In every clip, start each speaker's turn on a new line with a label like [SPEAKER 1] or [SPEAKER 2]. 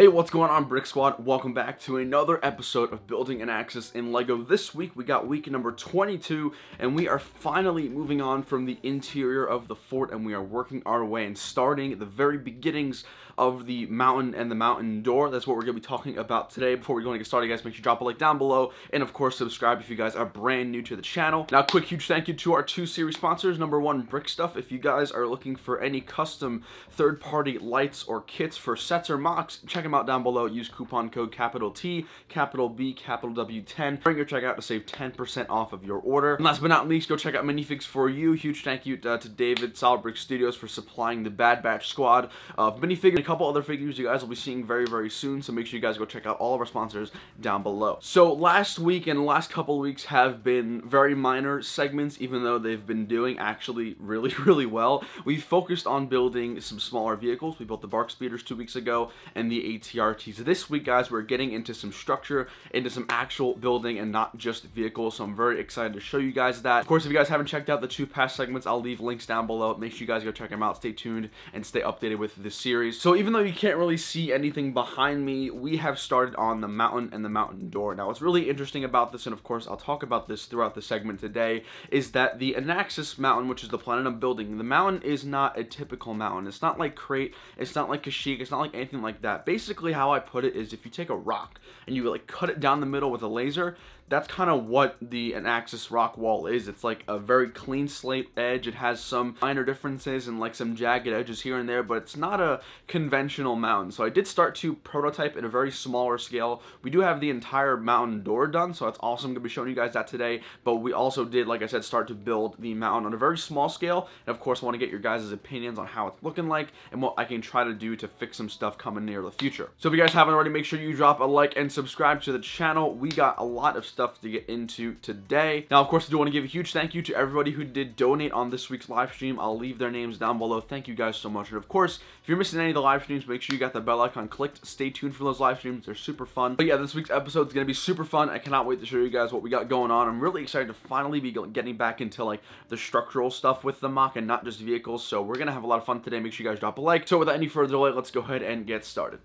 [SPEAKER 1] Hey, what's going on, Brick Squad? Welcome back to another episode of Building Anaxes in LEGO. This week we got week number 22, and we are finally moving on from the interior of the fort, and we are working our way and starting at the very beginnings of the mountain and the mountain door. That's what we're going to be talking about today. Before we go and get started, guys, make sure you drop a like down below, and of course subscribe if you guys are brand new to the channel. Now, quick huge thank you to our two series sponsors. Number one, Brick Stuff. If you guys are looking for any custom third-party lights or kits for sets or mocks, check them out down below. Use coupon code capital T, capital B, capital W10 during your checkout to save 10% off of your order. And last but not least, go check out Minifigs for You. Huge thank you to David, Solid Brick Studios, for supplying the Bad Batch squad of minifigures. A couple other figures you guys will be seeing very, very soon, so make sure you guys go check out all of our sponsors down below. So last week and the last couple of weeks have been very minor segments, even though they've been doing actually really well. We focused on building some smaller vehicles. We built the Bark Speeders 2 weeks ago and the ATRTs. This week, guys, we're getting into some structure, into some actual building and not just vehicles, so I'm very excited to show you guys that. Of course, if you guys haven't checked out the two past segments, I'll leave links down below. Make sure you guys go check them out. Stay tuned and stay updated with this series. So even though you can't really see anything behind me, we have started on the mountain and the mountain door. Now, what's really interesting about this, and of course I'll talk about this throughout the segment today, is that the Anaxes mountain, which is the planet I'm building, the mountain is not a typical mountain. It's not like Crate, it's not like Kashyyyk, it's not like anything like that. Basically, how I put it is, if you take a rock and you like cut it down the middle with a laser, that's kind of what the Anaxes rock wall is. It's like a very clean slate edge. It has some minor differences and like some jagged edges here and there, but it's not a conventional mountain. So I did start to prototype at a very smaller scale. We do have the entire mountain door done, so that's awesome. I'm going to be showing you guys that today, but we also did, like I said, start to build the mountain on a very small scale, and of course I want to get your guys' opinions on how it's looking like and what I can try to do to fix some stuff coming near the future. So if you guys haven't already, make sure you drop a like and subscribe to the channel. We got a lot of stuff to get into today. Now, of course, I do want to give a huge thank you to everybody who did donate on this week's live stream. I'll leave their names down below. Thank you guys so much. And of course, if you're missing any of the live streams, make sure you got the bell icon clicked. Stay tuned for those live streams. They're super fun. But yeah, this week's episode is going to be super fun. I cannot wait to show you guys what we got going on. I'm really excited to finally be getting back into like the structural stuff with the mock and not just vehicles. So we're going to have a lot of fun today. Make sure you guys drop a like. So without any further delay, let's go ahead and get started.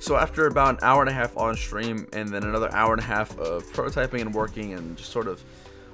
[SPEAKER 1] So after about an hour and a half on stream and then another hour and a half of prototyping and working and just sort of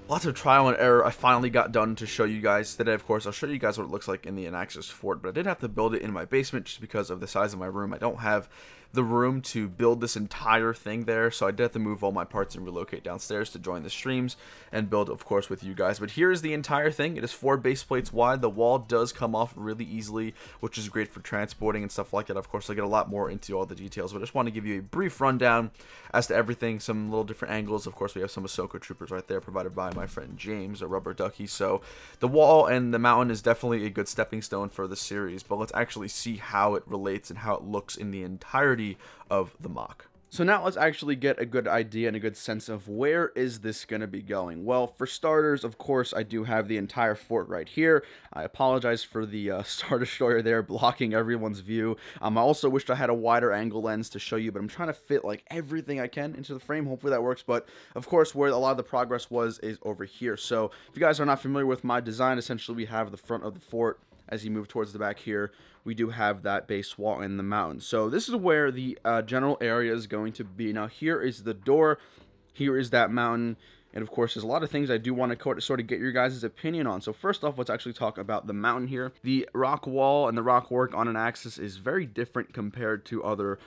[SPEAKER 1] lots of trial and error, I finally got done to show you guys today. Of course, I'll show you guys what it looks like in the Anaxes fort, but I did have to build it in my basement just because of the size of my room. I don't have the room to build this entire thing there, so I did have to move all my parts and relocate downstairs to join the streams and build, of course, with you guys. But here is the entire thing. It is 4 base plates wide. The wall does come off really easily, which is great for transporting and stuff like that. Of course, I'll get a lot more into all the details, but I just want to give you a brief rundown as to everything, some little different angles. Of course, we have some Ahsoka troopers right there provided by my friend James, a rubber ducky. So the wall and the mountain is definitely a good stepping stone for the series, but let's actually see how it relates and how it looks in the entirety of the mock. So now let's actually get a good idea and a good sense of where is this going to be going. Well, for starters, of course, I do have the entire fort right here. I apologize for the Star Destroyer there blocking everyone's view. I also wished I had a wider angle lens to show you, but I'm trying to fit like everything I can into the frame. Hopefully that works. But of course, where a lot of the progress is over here. So if you guys are not familiar with my design, essentially we have the front of the fort. As you move towards the back here, we do have that base wall in the mountain. So this is where the general area is going to be. Now here is the door, here is that mountain, and of course there's a lot of things I do want to sort of get your guys' opinion on. So first off, let's actually talk about the mountain here. The rock wall and the rock work on Anaxes is very different compared to other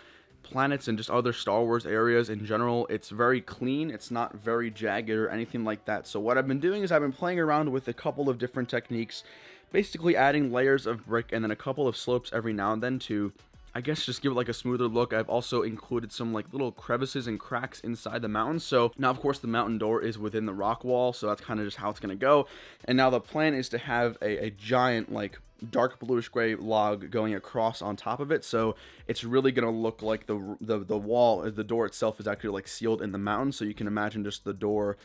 [SPEAKER 1] planets and just other Star Wars areas in general. It's very clean, it's not very jagged or anything like that. So what I've been doing is I've been playing around with a couple of different techniques, basically adding layers of brick and then a couple of slopes every now and then to, I guess, just give it like a smoother look. I've also included some like little crevices and cracks inside the mountain. So now of course the mountain door is within the rock wall, so that's kind of just how it's going to go. And now the plan is to have a giant like dark bluish gray log going across on top of it, so it's really going to look like the wall, the door itself is actually like sealed in the mountain. So you can imagine just the door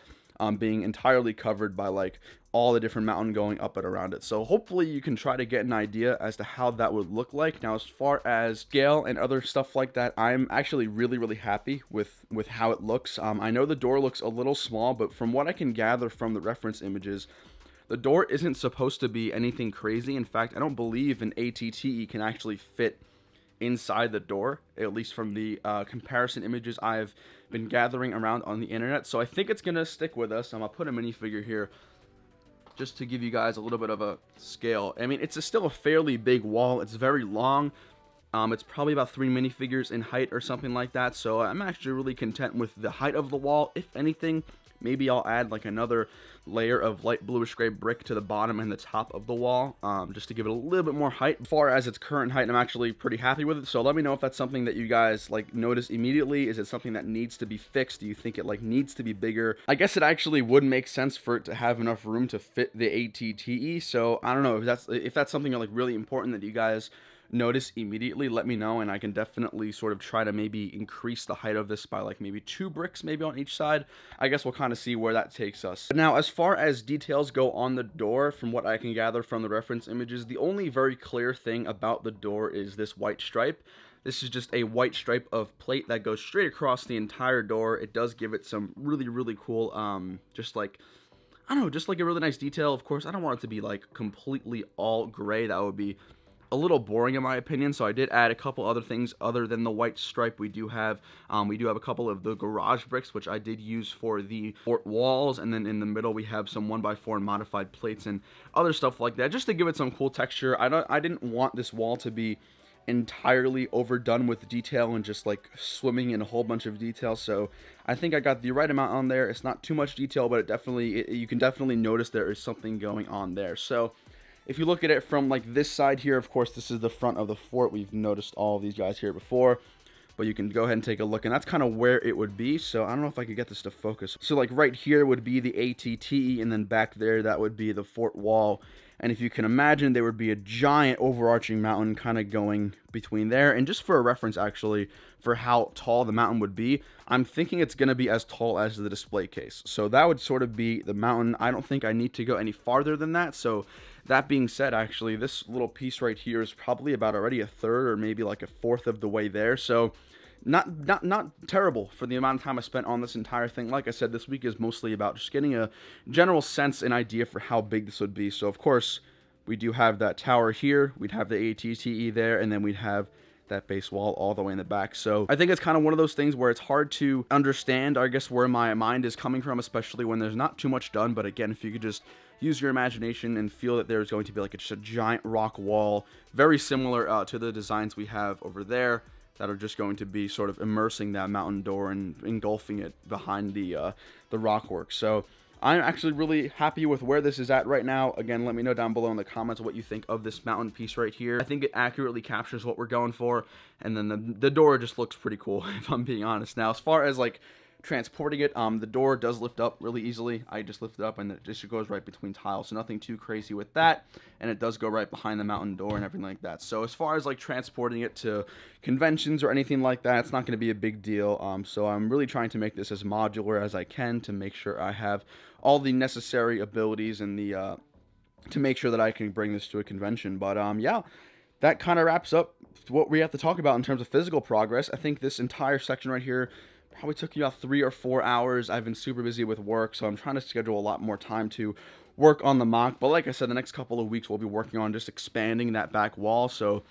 [SPEAKER 1] being entirely covered by like all the different mountain going up and around it. So hopefully you can try to get an idea as to how that would look like. Now as far as scale and other stuff like that, I'm actually really happy with how it looks. I know the door looks a little small, but from what I can gather from the reference images, the door isn't supposed to be anything crazy. In fact, I don't believe an ATTE can actually fit inside the door, at least from the comparison images I've been gathering around on the internet. So I think it's gonna stick with us. I'm gonna put a minifigure here just to give you guys a little bit of a scale. I mean, it's still a fairly big wall. It's very long. It's probably about 3 minifigures in height or something like that. So I'm actually really content with the height of the wall. If anything, maybe I'll add like another layer of light bluish gray brick to the bottom and the top of the wall, just to give it a little bit more height. As far as its current height, I'm actually pretty happy with it. So let me know if that's something that you guys like notice immediately. Is it something that needs to be fixed? Do you think it like needs to be bigger? I guess it actually would make sense for it to have enough room to fit the ATTE. So I don't know if that's something like really important that you guys notice immediately. Let me know, and I can definitely sort of try to maybe increase the height of this by like maybe 2 bricks maybe on each side. I guess we'll kind of see where that takes us. Now as far as details go on the door, from what I can gather from the reference images, the only very clear thing about the door is this white stripe. This is just a white stripe of plate that goes straight across the entire door. It does give it some really cool just like, I don't know, just like a really nice detail. Of course I don't want it to be like completely all gray. That would be a little boring in my opinion, so I did add a couple other things other than the white stripe. We do have a couple of the garage bricks, which I did use for the fort walls, and then in the middle we have some 1x4 modified plates and other stuff like that, just to give it some cool texture. I didn't want this wall to be entirely overdone with detail and just like swimming in a whole bunch of detail, so I think I got the right amount on there. It's not too much detail, but you can definitely notice there is something going on there. So if you look at it from like this side here, of course this is the front of the fort. We've noticed all of these guys here before, but you can go ahead and take a look, and that's kind of where it would be. So I don't know if I could get this to focus. So like right here would be the ATTE, and then back there that would be the fort wall. And if you can imagine, there would be a giant overarching mountain kind of going between there. And just for a reference, actually, for how tall the mountain would be, I'm thinking it's going to be as tall as the display case. So that would sort of be the mountain. I don't think I need to go any farther than that. So that being said, actually, this little piece right here is probably about already a third or maybe like a fourth of the way there. So not terrible for the amount of time I spent on this entire thing. Like I said, this week is mostly about just getting a general sense and idea for how big this would be. So of course we do have that tower here, we'd have the ATTE there, and then we'd have that base wall all the way in the back. So I think it's kind of one of those things where it's hard to understand, I guess, where my mind is coming from, especially when there's not too much done. But again, if you could just use your imagination and feel that there's going to be like just a giant rock wall, very similar to the designs we have over there, that are just going to be sort of immersing that mountain door and engulfing it behind the rock work. So I'm actually really happy with where this is at right now. Again, let me know down below in the comments what you think of this mountain piece right here. I think it accurately captures what we're going for, and then the door just looks pretty cool, if I'm being honest. Now, as far as like transporting it. The door does lift up really easily. I just lift it up and it just goes right between tiles, so nothing too crazy with that. And it does go right behind the mountain door and everything like that. So as far as like transporting it to conventions or anything like that, it's not going to be a big deal. So I'm really trying to make this as modular as I can to make sure I have all the necessary abilities and the to make sure that I can bring this to a convention. But yeah, that kind of wraps up what we have to talk about in terms of physical progress. I think this entire section right here probably took you about 3 or 4 hours. I've been super busy with work, so I'm trying to schedule a lot more time to work on the mock. But like I said, the next couple of weeks we'll be working on just expanding that back wall. So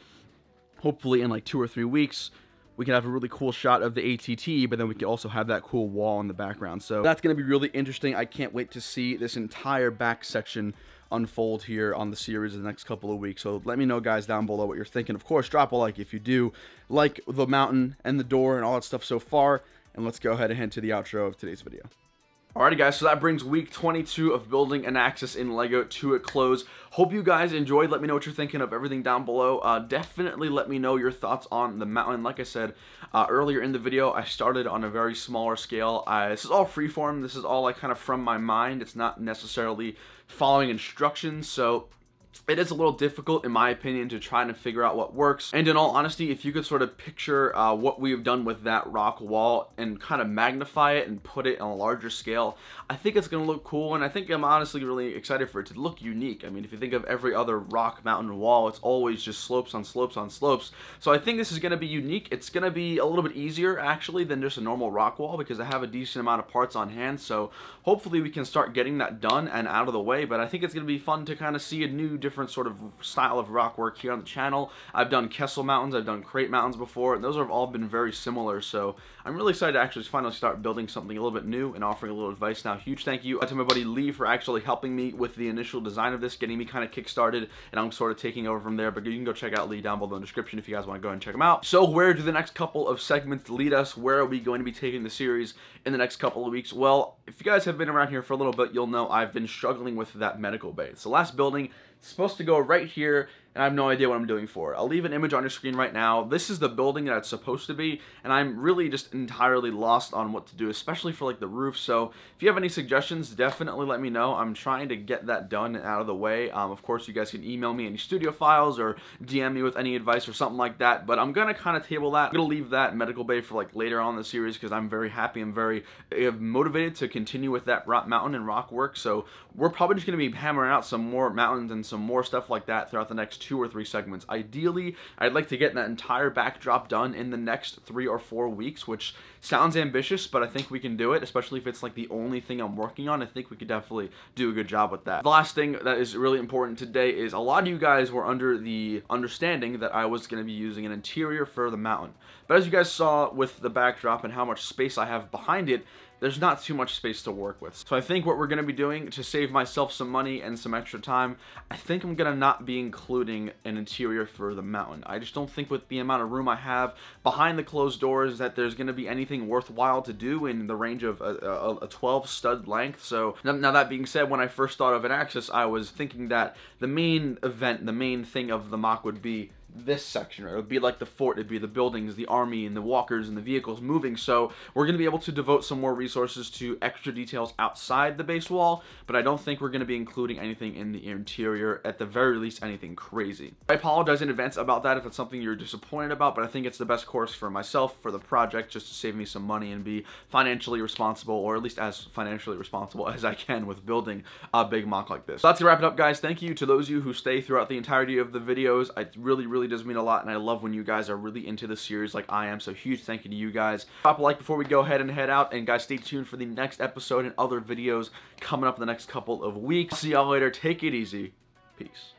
[SPEAKER 1] hopefully in like 2 or 3 weeks, we can have a really cool shot of the ATT, but then we can also have that cool wall in the background. So that's going to be really interesting. I can't wait to see this entire back section unfold here on the series in the next couple of weeks. So let me know, guys, down below what you're thinking. Of course, drop a like if you do like the mountain and the door and all that stuff so far. And let's go ahead and head to the outro of today's video. Alrighty, guys, so that brings week 22 of building Anaxes in LEGO to a close. Hope you guys enjoyed. Let me know what you're thinking of everything down below. Definitely let me know your thoughts on the mountain. Like I said earlier in the video, I started on a very smaller scale. This is all freeform. This is all like kind of from my mind. It's not necessarily following instructions, so it is a little difficult, in my opinion, to try and figure out what works. And in all honesty, if you could sort of picture what we've done with that rock wall and kind of magnify it and put it on a larger scale, I think it's going to look cool, and I think I'm honestly really excited for it to look unique. I mean, if you think of every other rock mountain wall, it's always just slopes on slopes on slopes. So I think this is going to be unique. It's going to be a little bit easier, actually, than just a normal rock wall because I have a decent amount of parts on hand. So hopefully we can start getting that done and out of the way, but I think it's going to be fun to kind of see a new, different sort of style of rock work here on the channel. I've done Kessel Mountains, I've done Crate Mountains before, and those have all been very similar, so I'm really excited to actually finally start building something a little bit new and offering a little advice now. Huge thank you to my buddy Lee for actually helping me with the initial design of this, getting me kind of kick-started, and I'm sort of taking over from there, but you can go check out Lee down below in the description if you guys want to go and check him out. So where do the next couple of segments lead us? Where are we going to be taking the series in the next couple of weeks? Well, if you guys have been around here for a little bit, you'll know I've been struggling with that medical bay. It's the last building. It's supposed to go right here, and I have no idea what I'm doing for it. I'll leave an image on your screen right now. This is the building that it's supposed to be, and I'm really just entirely lost on what to do, especially for like the roof. So if you have any suggestions, definitely let me know. I'm trying to get that done and out of the way. Of course, you guys can email me any studio files or DM me with any advice or something like that, but I'm gonna kind of table that. I'm gonna leave that medical bay for like later on in the series because I'm very happy and very motivated to continue with that rock mountain and rock work. So we're probably just gonna be hammering out some more mountains and some more stuff like that throughout the next 2 or 3 segments. Ideally, I'd like to get that entire backdrop done in the next 3 or 4 weeks, which sounds ambitious, but I think we can do it, especially if it's like the only thing I'm working on. I think we could definitely do a good job with that. The last thing that is really important today is a lot of you guys were under the understanding that I was going to be using an interior for the mountain. But as you guys saw with the backdrop and how much space I have behind it, there's not too much space to work with. So I think what we're going to be doing to save myself some money and some extra time, I think I'm going to not be including an interior for the mountain. I just don't think with the amount of room I have behind the closed doors that there's going to be anything worthwhile to do in the range of a 12 stud length. So now that being said, when I first thought of Anaxes, I was thinking that the main event, the main thing of the mock would be this section, right? It would be like the fort, it'd be the buildings, the army, and the walkers, and the vehicles moving. So we're going to be able to devote some more resources to extra details outside the base wall, but I don't think we're going to be including anything in the interior, at the very least anything crazy. I apologize in advance about that if it's something you're disappointed about, but I think it's the best course for myself, for the project, just to save me some money and be financially responsible, or at least as financially responsible as I can with building a big mock like this. So that's gonna wrap it up, guys. Thank you to those of you who stay throughout the entirety of the videos. It really does mean a lot, and I love when you guys are really into the series like I am, so huge thank you to you guys. Drop a like before we go ahead and head out, and guys, stay tuned for the next episode and other videos coming up in the next couple of weeks. See y'all later. Take it easy. Peace.